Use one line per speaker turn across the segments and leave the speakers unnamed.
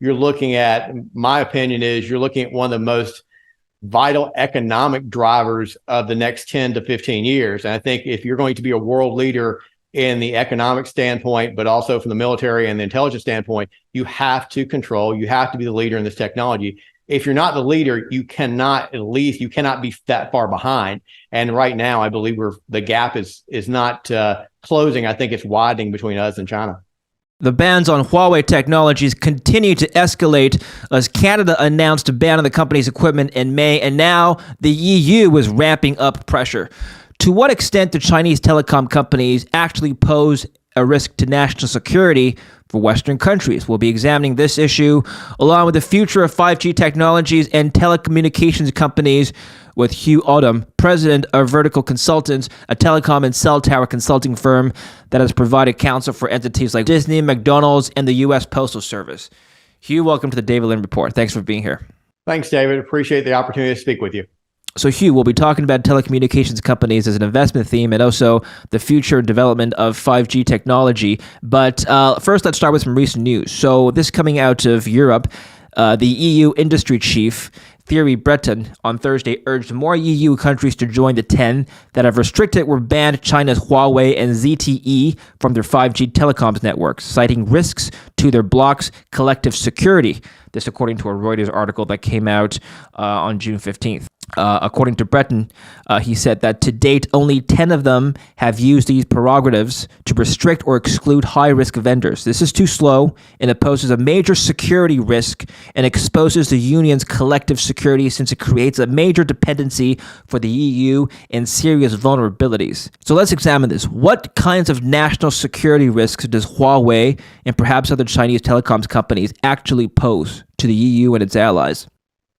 you're looking at, my opinion is, you're looking at one of the most vital economic drivers of the next 10 to 15 years. And I think if you're going to be a world leader in the economic standpoint, but also from the military and the intelligence standpoint, you have to control, you have to be the leader in this technology. If you're not the leader, you cannot be that far behind. And right now, I believe the gap is not closing. I think it's widening between us and China.
The bans on Huawei technologies continue to escalate as Canada announced a ban on the company's equipment in May, and now the EU is ramping up pressure. To what extent do Chinese telecom companies actually pose a risk to national security for Western countries? We'll be examining this issue along with the future of 5G technologies and telecommunications companies with Hugh Odom, president of Vertical Consultants, a telecom and cell tower consulting firm that has provided counsel for entities like Disney, McDonald's, and the U.S. Postal Service. Hugh, welcome to the David Lynn Report. Thanks for being here.
Thanks, David. Appreciate the opportunity to speak with you.
So, Hugh, we'll be talking about telecommunications companies as an investment theme and also the future development of 5G technology. But first, let's start with some recent news. So this coming out of Europe, the EU industry chief, Thierry Breton, on Thursday urged more EU countries to join the 10 that have restricted or banned China's Huawei and ZTE from their 5G telecoms networks, citing risks to their bloc's collective security. This according to a Reuters article that came out on June 15th. According to Breton, he said that to date, only 10 of them have used these prerogatives to restrict or exclude high-risk vendors. This is too slow, and it poses a major security risk and exposes the union's collective security since it creates a major dependency for the EU and serious vulnerabilities. So let's examine this. What kinds of national security risks does Huawei and perhaps other Chinese telecoms companies actually pose to the EU and its allies?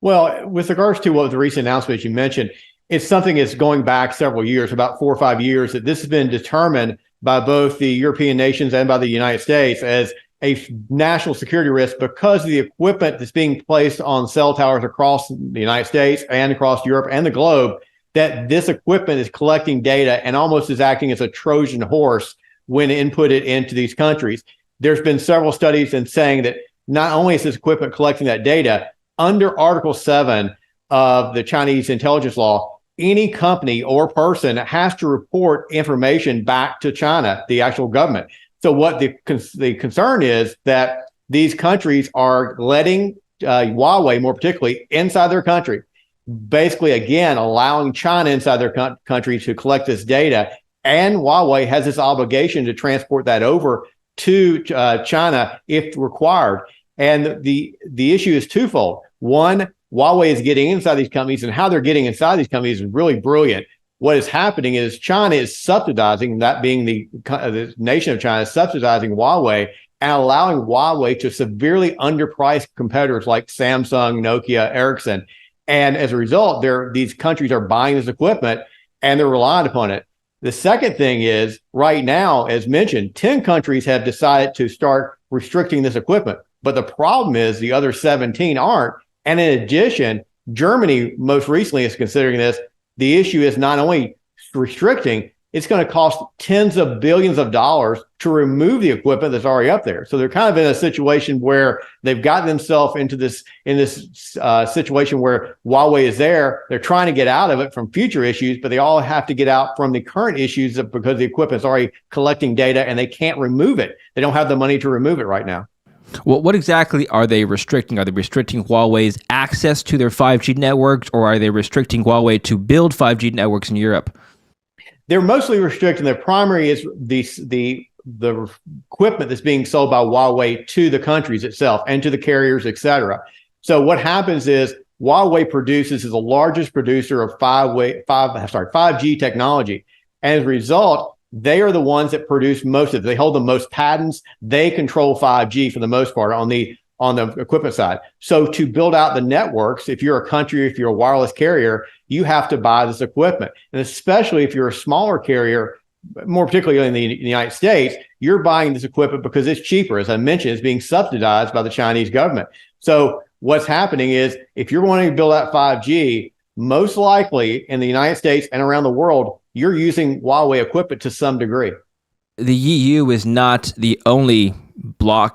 Well, with regards to what the recent announcement you mentioned, it's something that's going back several years, about 4 or 5 years, that this has been determined by both the European nations and by the United States as a national security risk because of the equipment that's being placed on cell towers across the United States and across Europe and the globe, that this equipment is collecting data and almost is acting as a Trojan horse when inputted into these countries. There's been several studies in saying that not only is this equipment collecting that data, under Article 7 of the Chinese intelligence law, any company or person has to report information back to China, the actual government. So what the concern is that these countries are letting Huawei, more particularly, inside their country, basically, again, allowing China inside their country to collect this data. And Huawei has this obligation to transport that over to China if required. And the issue is twofold. One, Huawei is getting inside these companies, and how they're getting inside these companies is really brilliant. What is happening is China is subsidizing, that being the nation of China, is subsidizing Huawei and allowing Huawei to severely underprice competitors like Samsung, Nokia, Ericsson. And as a result, these countries are buying this equipment and they're relying upon it. The second thing is, right now, as mentioned, 10 countries have decided to start restricting this equipment. But the problem is the other 17 aren't. And in addition, Germany most recently is considering this. The issue is not only restricting, it's going to cost tens of billions of dollars to remove the equipment that's already up there. So they're kind of in a situation where they've gotten themselves into this situation where Huawei is there. They're trying to get out of it from future issues, but they all have to get out from the current issues because the equipment's already collecting data and they can't remove it. They don't have the money to remove it right now.
Well, what exactly are they restricting? Are they restricting Huawei's access to their 5G networks, or are they restricting Huawei to build 5G networks in Europe?
They're mostly restricting. The primary is the equipment that's being sold by Huawei to the countries itself and to the carriers, et cetera. So what happens is Huawei is the largest producer of 5G technology. And as a result, they are the ones that produce most of it. They hold the most patents. They control 5G for the most part on the equipment side. So to build out the networks, if you're a country, if you're a wireless carrier, you have to buy this equipment. And especially if you're a smaller carrier, more particularly in the United States, you're buying this equipment because it's cheaper. As I mentioned, it's being subsidized by the Chinese government. So what's happening is if you're wanting to build out 5G, most likely in the United States and around the world, you're using Huawei equipment to some degree.
The EU is not the only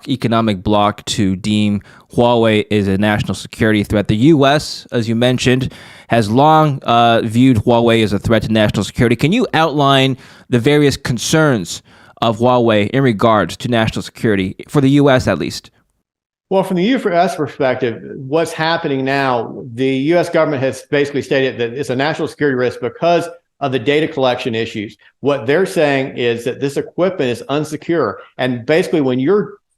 economic bloc to deem Huawei is a national security threat. The U.S., as you mentioned, has long viewed Huawei as a threat to national security. Can you outline the various concerns of Huawei in regards to national security, for the U.S. at least?
Well, from the U.S. perspective, what's happening now, the U.S. government has basically stated that it's a national security risk because of the data collection issues. What they're saying is that this equipment is unsecure. And basically,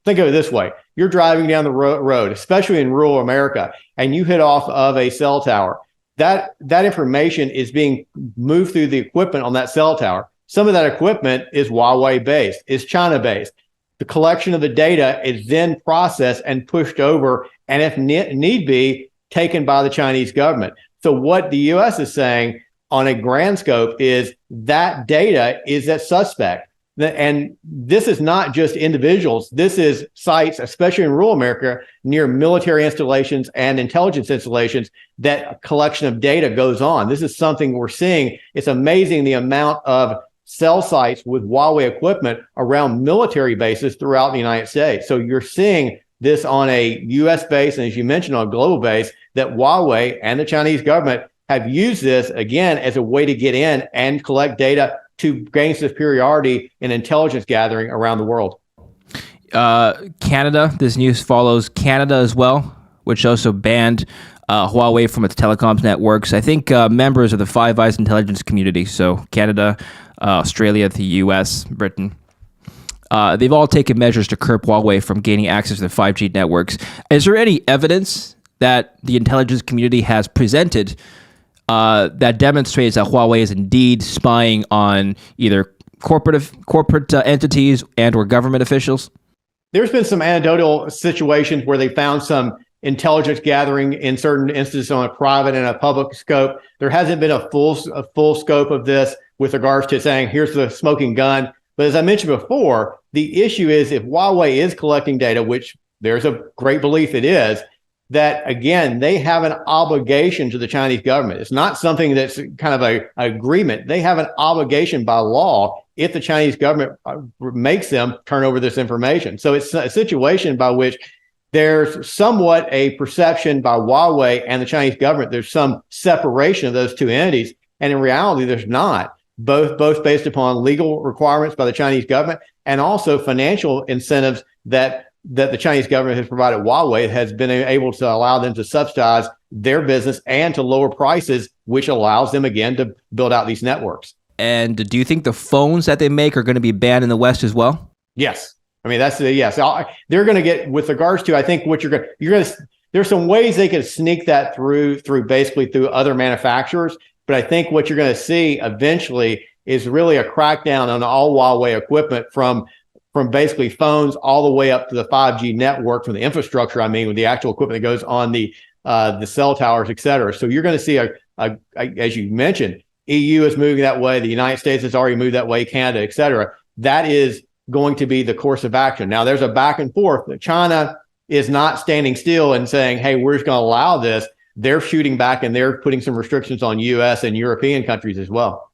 think of it this way, you're driving down the road, especially in rural America, and you hit off of a cell tower. That information is being moved through the equipment on that cell tower. Some of that equipment is Huawei based, is China based. The collection of the data is then processed and pushed over, and if need be, taken by the Chinese government. So what the U.S. is saying on a grand scope is that data is at suspect. And this is not just individuals. This is sites, especially in rural America, near military installations and intelligence installations, that a collection of data goes on. This is something we're seeing. It's amazing the amount of cell sites with Huawei equipment around military bases throughout the United States. So you're seeing this on a U.S. base, and as you mentioned, on a global base, that Huawei and the Chinese government have used this, again, as a way to get in and collect data to gain superiority in intelligence gathering around the world.
Canada, this news follows Canada as well, which also banned Huawei from its telecoms networks. I think members of the Five Eyes intelligence community, so Canada, Australia, the US, Britain, they've all taken measures to curb Huawei from gaining access to the 5G networks. Is there any evidence that the intelligence community has presented that demonstrates that Huawei is indeed spying on either corporate entities and or government officials?
There's been some anecdotal situations where they found some intelligence gathering in certain instances on a private and a public scope. There hasn't been a full scope of this with regards to saying, here's the smoking gun. But as I mentioned before, the issue is if Huawei is collecting data, which there's a great belief it is, that again, they have an obligation to the Chinese government. It's not something that's kind of an agreement. They have an obligation by law if the Chinese government makes them turn over this information. So it's a situation by which there's somewhat a perception by Huawei and the Chinese government, there's some separation of those two entities. And in reality, there's not, both based upon legal requirements by the Chinese government and also financial incentives that the Chinese government has provided Huawei, has been able to allow them to subsidize their business and to lower prices, which allows them again to build out these networks.
And do you think the phones that they make are going to be banned in the West as well?
Yes. I mean, that's the yes. They're going to get, with regards to, I think what you're going to, there's some ways they can sneak that through basically through other manufacturers. But I think what you're going to see eventually is really a crackdown on all Huawei equipment from basically phones all the way up to the 5G network, from the infrastructure, I mean, with the actual equipment that goes on the cell towers, et cetera. So you're going to see, as you mentioned, EU is moving that way. The United States has already moved that way, Canada, et cetera. That is going to be the course of action. Now, there's a back and forth. China is not standing still and saying, hey, we're just going to allow this. They're shooting back and they're putting some restrictions on U.S. and European countries as well.